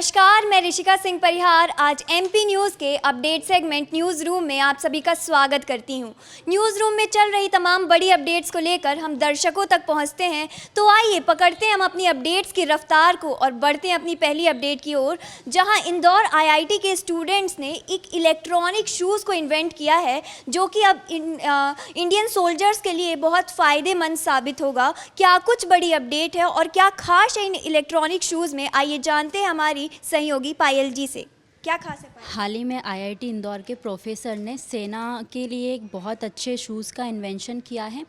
नमस्कार, मैं ऋषिका सिंह परिहार आज एमपी न्यूज़ के अपडेट सेगमेंट न्यूज़ रूम में आप सभी का स्वागत करती हूं। न्यूज़ रूम में चल रही तमाम बड़ी अपडेट्स को लेकर हम दर्शकों तक पहुंचते हैं, तो आइए पकड़ते हैं हम अपनी अपडेट्स की रफ्तार को और बढ़ते हैं अपनी पहली अपडेट की ओर, जहां इंदौर आईआईटी के स्टूडेंट्स ने एक इलेक्ट्रॉनिक शूज़ को इन्वेंट किया है जो कि अब इंडियन सोल्जर्स के लिए बहुत फ़ायदेमंद साबित होगा। क्या कुछ बड़ी अपडेट है और क्या खास है इन इलेक्ट्रॉनिक शूज़ में, आइए जानते हैं हमारी सहयोगी पायल जी से। क्या खास है पायल? हाल ही में आईआईटी इंदौर के प्रोफेसर ने सेना के लिए एक बहुत अच्छे शूज़ का इन्वेंशन किया है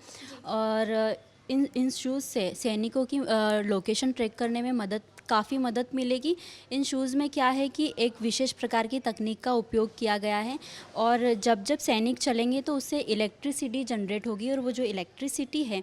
और इन शूज़ से सैनिकों की लोकेशन ट्रैक करने में काफ़ी मदद मिलेगी। इन शूज़ में क्या है कि एक विशेष प्रकार की तकनीक का उपयोग किया गया है और जब जब सैनिक चलेंगे तो उससे इलेक्ट्रिसिटी जनरेट होगी और वो जो इलेक्ट्रिसिटी है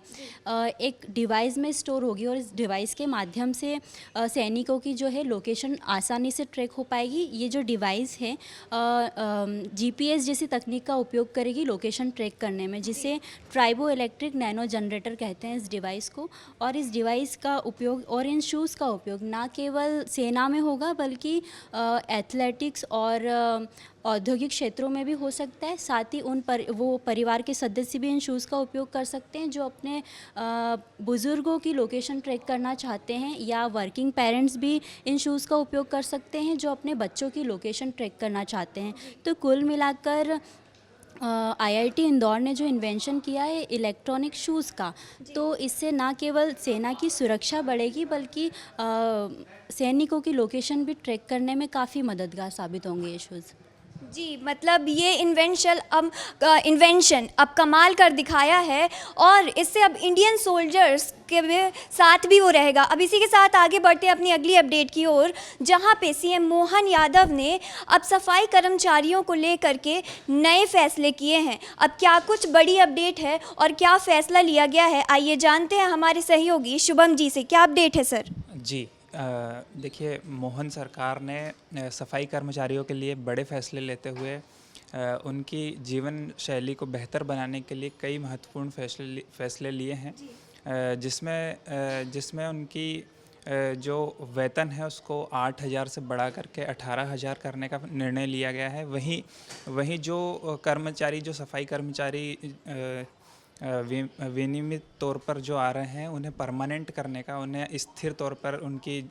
एक डिवाइस में स्टोर होगी और इस डिवाइस के माध्यम से सैनिकों की जो है लोकेशन आसानी से ट्रैक हो पाएगी। ये जो डिवाइस है जीपीएस जैसी तकनीक का उपयोग करेगी लोकेशन ट्रैक करने में, जिसे ट्राइबो इलेक्ट्रिक नैनो जनरेटर कहते हैं इस डिवाइस को। और इस डिवाइस का उपयोग और इन शूज़ का उपयोग ना केवल सेना में होगा बल्कि एथलेटिक्स और औद्योगिक क्षेत्रों में भी हो सकता है। साथ ही वो परिवार के सदस्य भी इन शूज़ का उपयोग कर सकते हैं जो अपने बुज़ुर्गों की लोकेशन ट्रैक करना चाहते हैं, या वर्किंग पेरेंट्स भी इन शूज़ का उपयोग कर सकते हैं जो अपने बच्चों की लोकेशन ट्रैक करना चाहते हैं। तो कुल मिलाकर आईआईटी इंदौर ने जो इन्वेंशन किया है इलेक्ट्रॉनिक शूज़ का, तो इससे ना केवल सेना की सुरक्षा बढ़ेगी बल्कि सैनिकों की लोकेशन भी ट्रैक करने में काफ़ी मददगार साबित होंगे ये शूज़। जी, मतलब ये इन्वेंशन अब कमाल कर दिखाया है और इससे अब इंडियन सोल्जर्स के साथ भी वो रहेगा। अब इसी के साथ आगे बढ़ते हैं अपनी अगली अपडेट की ओर, जहां पे सीएम मोहन यादव ने अब सफाई कर्मचारियों को लेकर के नए फैसले किए हैं। अब क्या कुछ बड़ी अपडेट है और क्या फैसला लिया गया है, आइए जानते हैं हमारे सहयोगी शुभम जी से। क्या अपडेट है सर? जी, देखिए, मोहन सरकार ने सफाई कर्मचारियों के लिए बड़े फैसले लेते हुए उनकी जीवन शैली को बेहतर बनाने के लिए कई महत्वपूर्ण फैसले लिए हैं, जिसमें उनकी जो वेतन है उसको 8,000 से बढ़ा करके 18,000 करने का निर्णय लिया गया है। वहीं जो सफाई कर्मचारी विनियमित तौर पर जो आ रहे हैं उन्हें परमानेंट करने का, उन्हें स्थिर तौर पर उनकी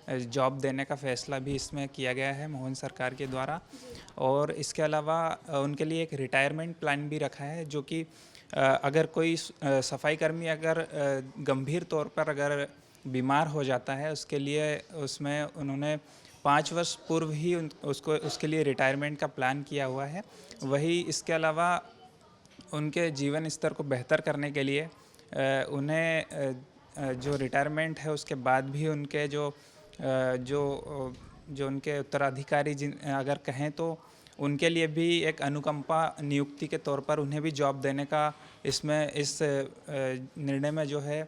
जॉब देने का फ़ैसला भी इसमें किया गया है मोहन सरकार के द्वारा। और इसके अलावा उनके लिए एक रिटायरमेंट प्लान भी रखा है, जो कि अगर कोई सफाई कर्मी अगर गंभीर तौर पर अगर बीमार हो जाता है उसके लिए उसमें उन्होंने 5 वर्ष पूर्व ही उसके लिए रिटायरमेंट का प्लान किया हुआ है। वही इसके अलावा उनके जीवन स्तर को बेहतर करने के लिए उन्हें जो रिटायरमेंट है उसके बाद भी उनके जो उनके उत्तराधिकारी अगर कहें तो उनके लिए भी एक अनुकंपा नियुक्ति के तौर पर उन्हें भी जॉब देने का इस निर्णय में जो है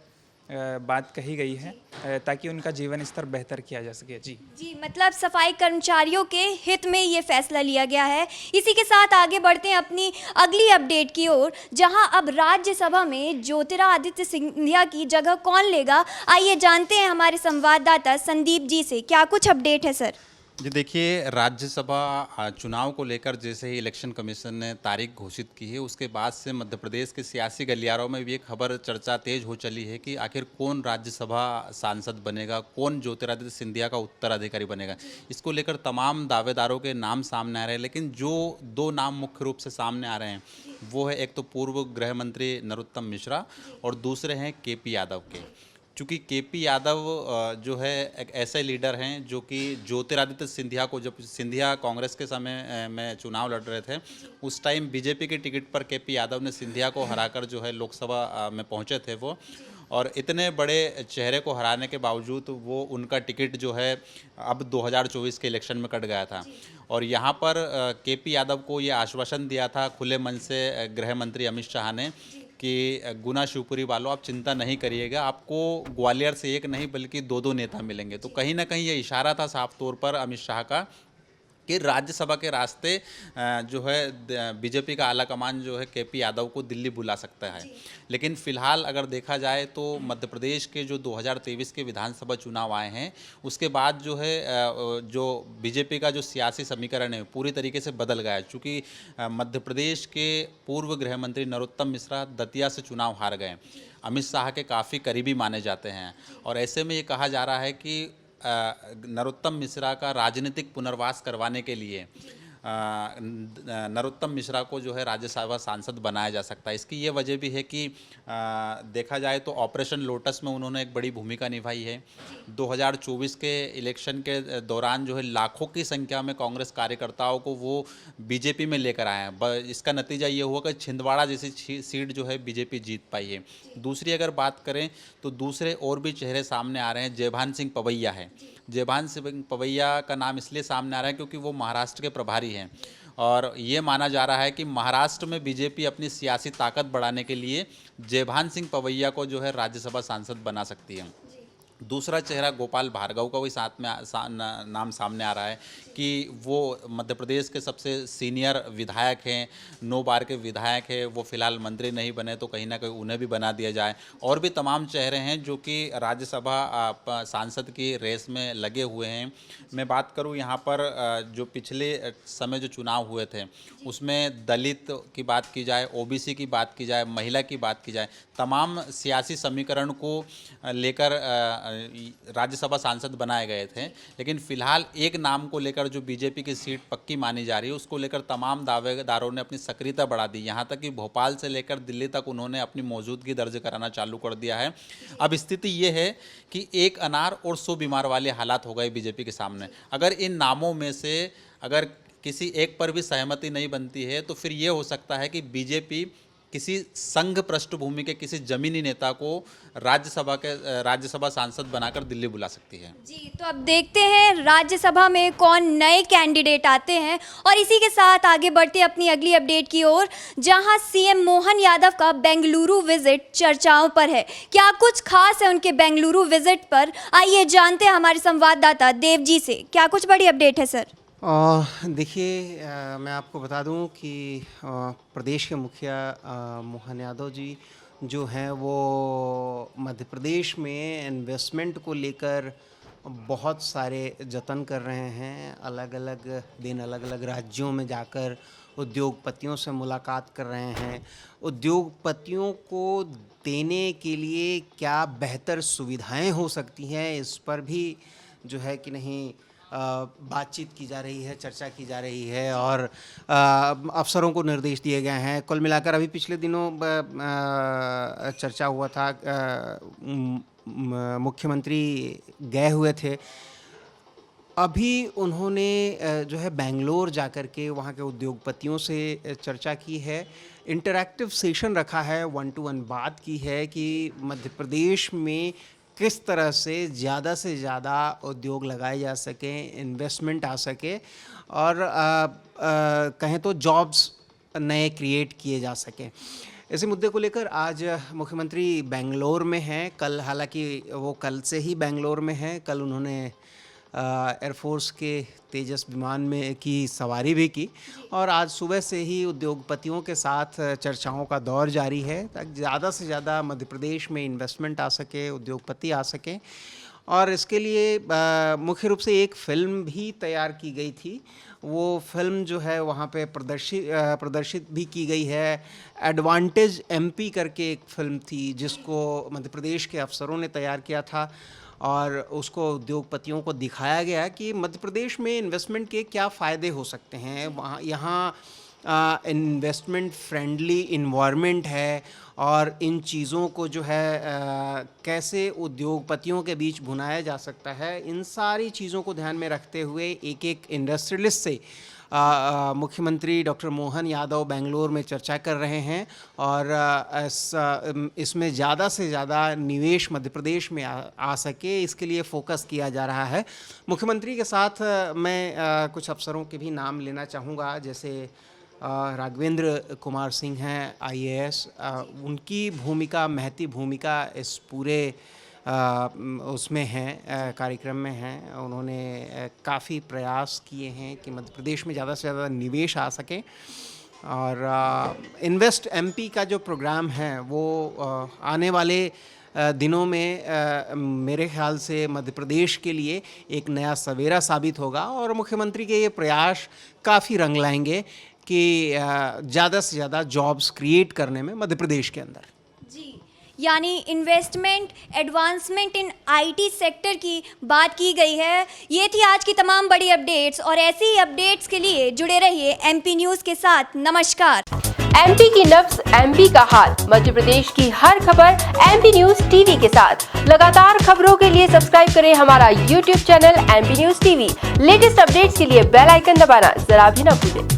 बात कही गई है, ताकि उनका जीवन स्तर बेहतर किया जा सके। जी, मतलब सफाई कर्मचारियों के हित में ये फैसला लिया गया है। इसी के साथ आगे बढ़ते हैं अपनी अगली अपडेट की ओर, जहां अब राज्यसभा में ज्योतिरादित्य सिंधिया की जगह कौन लेगा, आइए जानते हैं हमारे संवाददाता संदीप जी से। क्या कुछ अपडेट है सर? जी देखिए, राज्यसभा चुनाव को लेकर जैसे ही इलेक्शन कमीशन ने तारीख घोषित की है उसके बाद से मध्य प्रदेश के सियासी गलियारों में भी एक खबर चर्चा तेज हो चली है कि आखिर कौन राज्यसभा सांसद बनेगा, कौन ज्योतिरादित्य सिंधिया का उत्तराधिकारी बनेगा। इसको लेकर तमाम दावेदारों के नाम सामने आ रहे हैं, लेकिन जो 2 नाम मुख्य रूप से सामने आ रहे हैं वो है, एक तो पूर्व गृह मंत्री नरोत्तम मिश्रा और दूसरे हैं केपी यादव के। चूँकि केपी यादव जो है एक ऐसे लीडर हैं जो कि ज्योतिरादित्य सिंधिया को, जब सिंधिया कांग्रेस के समय में चुनाव लड़ रहे थे उस टाइम बीजेपी की टिकट पर केपी यादव ने सिंधिया को हराकर जो है लोकसभा में पहुंचे थे वो, और इतने बड़े चेहरे को हराने के बावजूद वो उनका टिकट जो है अब 2024 के इलेक्शन में कट गया था। और यहाँ पर केपी यादव को ये आश्वासन दिया था खुले मन से गृह मंत्री अमित शाह ने कि गुना शिवपुरी वालों आप चिंता नहीं करिएगा, आपको ग्वालियर से एक नहीं बल्कि 2-2 नेता मिलेंगे। तो कहीं ना कहीं ये इशारा था साफ तौर पर अमित शाह का कि राज्यसभा के रास्ते जो है बीजेपी का आला कमान जो है केपी यादव को दिल्ली बुला सकता है। लेकिन फिलहाल अगर देखा जाए तो मध्य प्रदेश के जो 2023 के विधानसभा चुनाव आए हैं उसके बाद जो है जो बीजेपी का जो सियासी समीकरण है पूरी तरीके से बदल गया है। चूँकि मध्य प्रदेश के पूर्व गृह मंत्री नरोत्तम मिश्रा दतिया से चुनाव हार गए, अमित शाह के काफ़ी करीबी माने जाते हैं, और ऐसे में ये कहा जा रहा है कि नरोत्तम मिश्रा का राजनीतिक पुनर्वास करवाने के लिए नरोत्तम मिश्रा को जो है राज्यसभा सांसद बनाया जा सकता है। इसकी ये वजह भी है कि देखा जाए तो ऑपरेशन लोटस में उन्होंने एक बड़ी भूमिका निभाई है। 2024 के इलेक्शन के दौरान जो है लाखों की संख्या में कांग्रेस कार्यकर्ताओं को वो बीजेपी में लेकर आए हैं। इसका नतीजा ये हुआ कि छिंदवाड़ा जैसी सीट जो है बीजेपी जीत पाई है। दूसरी अगर बात करें तो दूसरे और भी चेहरे सामने आ रहे हैं। जयभान सिंह पवैया है। जयभान सिंह पवैया का नाम इसलिए सामने आ रहा है क्योंकि वो महाराष्ट्र के प्रभारी हैं, और ये माना जा रहा है कि महाराष्ट्र में बीजेपी अपनी सियासी ताकत बढ़ाने के लिए जयभान सिंह पवैया को जो है राज्यसभा सांसद बना सकती है। दूसरा चेहरा गोपाल भार्गव का भी साथ में नाम सामने आ रहा है कि वो मध्य प्रदेश के सबसे सीनियर विधायक हैं, 9 बार के विधायक हैं। वो फिलहाल मंत्री नहीं बने तो कहीं ना कहीं उन्हें भी बना दिया जाए। और भी तमाम चेहरे हैं जो कि राज्यसभा सांसद की रेस में लगे हुए हैं। मैं बात करूं यहाँ पर जो पिछले समय जो चुनाव हुए थे उसमें दलित की बात की जाए, ओबीसी की बात की जाए, महिला की बात की जाए, तमाम सियासी समीकरण को लेकर राज्यसभा सांसद बनाए गए थे। लेकिन फिलहाल एक नाम को लेकर जो बीजेपी की सीट पक्की मानी जा रही है उसको लेकर तमाम दावेदारों ने अपनी सक्रियता बढ़ा दी। यहाँ तक कि भोपाल से लेकर दिल्ली तक उन्होंने अपनी मौजूदगी दर्ज कराना चालू कर दिया है। अब स्थिति ये है कि एक अनार और 100 बीमार वाले हालात हो गए बीजेपी के सामने। अगर इन नामों में से अगर किसी एक पर भी सहमति नहीं बनती है तो फिर ये हो सकता है कि बीजेपी किसी संघ पृष्ठभूमि के किसी जमीनी नेता को राज्यसभा सांसद बनाकर दिल्ली बुला सकती है। जी, तो अब देखते हैं राज्यसभा में कौन नए कैंडिडेट आते हैं। और इसी के साथ आगे बढ़ते अपनी अगली अपडेट की ओर, जहां सीएम मोहन यादव का बेंगलुरु विजिट चर्चाओं पर है। क्या कुछ खास है उनके बेंगलुरु विजिट पर? आइए जानते हैं हमारे संवाददाता देव जी से। क्या कुछ बड़ी अपडेट है सर? देखिए, मैं आपको बता दूं कि प्रदेश के मुखिया मोहन यादव जी जो हैं वो मध्य प्रदेश में इन्वेस्टमेंट को लेकर बहुत सारे जतन कर रहे हैं। अलग अलग दिन अलग अलग राज्यों में जाकर उद्योगपतियों से मुलाकात कर रहे हैं। उद्योगपतियों को देने के लिए क्या बेहतर सुविधाएं हो सकती हैं, इस पर भी जो है कि नहीं बातचीत की जा रही है, चर्चा की जा रही है, और अफसरों को निर्देश दिए गए हैं। कुल मिलाकर अभी पिछले दिनों चर्चा हुआ था, मुख्यमंत्री गए हुए थे। अभी उन्होंने जो है बेंगलोर जाकर के वहाँ के उद्योगपतियों से चर्चा की है। इंटरैक्टिव सेशन रखा है, 1-to-1 बात की है कि मध्य प्रदेश में किस तरह से ज़्यादा उद्योग लगाए जा सकें, इन्वेस्टमेंट आ सके, और कहें तो जॉब्स नए क्रिएट किए जा सकें। इसी मुद्दे को लेकर आज मुख्यमंत्री बेंगलोर में हैं। कल, हालांकि वो कल से ही बेंगलोर में हैं, कल उन्होंने एयरफोर्स के तेजस विमान में की सवारी भी की, और आज सुबह से ही उद्योगपतियों के साथ चर्चाओं का दौर जारी है ताकि ज़्यादा से ज़्यादा मध्य प्रदेश में इन्वेस्टमेंट आ सके, उद्योगपति आ सकें। और इसके लिए मुख्य रूप से एक फ़िल्म भी तैयार की गई थी। वो फिल्म जो है वहाँ पे प्रदर्शित भी की गई है। एडवांटेज एमपी करके एक फ़िल्म थी जिसको मध्य प्रदेश के अफसरों ने तैयार किया था, और उसको उद्योगपतियों को दिखाया गया कि मध्य प्रदेश में इन्वेस्टमेंट के क्या फ़ायदे हो सकते हैं। वहाँ यहाँ इन्वेस्टमेंट फ्रेंडली इन्वायरमेंट है, और इन चीज़ों को जो है कैसे उद्योगपतियों के बीच भुनाया जा सकता है, इन सारी चीज़ों को ध्यान में रखते हुए एक इंडस्ट्रियलिस्ट से मुख्यमंत्री डॉक्टर मोहन यादव बेंगलोर में चर्चा कर रहे हैं, और इसमें ज़्यादा से ज़्यादा निवेश मध्य प्रदेश में आ सके, इसके लिए फोकस किया जा रहा है। मुख्यमंत्री के साथ मैं कुछ अफसरों के भी नाम लेना चाहूँगा, जैसे राघवेंद्र कुमार सिंह हैं, IAS। उनकी भूमिका, महती भूमिका इस पूरे उसमें हैं, कार्यक्रम में हैं। उन्होंने काफ़ी प्रयास किए हैं कि मध्य प्रदेश में ज़्यादा से ज़्यादा निवेश आ सके। और इन्वेस्ट एमपी का जो प्रोग्राम है वो आने वाले दिनों में मेरे ख्याल से मध्य प्रदेश के लिए एक नया सवेरा साबित होगा और मुख्यमंत्री के ये प्रयास काफ़ी रंग लाएंगे कि ज़्यादा से ज़्यादा जॉब्स क्रिएट करने में मध्य प्रदेश के अंदर। जी, यानी investment advancement in IT sector की बात की गई है। ये थी आज की तमाम बड़ी अपडेट्स और ऐसी ही अपडेट्स के लिए जुड़े रहिए एमपी न्यूज़ के साथ। नमस्कार। एमपी की नब्ज, एमपी का हाल, मध्य प्रदेश की हर खबर एमपी न्यूज टीवी के साथ। लगातार खबरों के लिए सब्सक्राइब करें हमारा YouTube channel MP news TV. Latest updates के लिए बेल आइकन दबाना जरा भी न भूलें।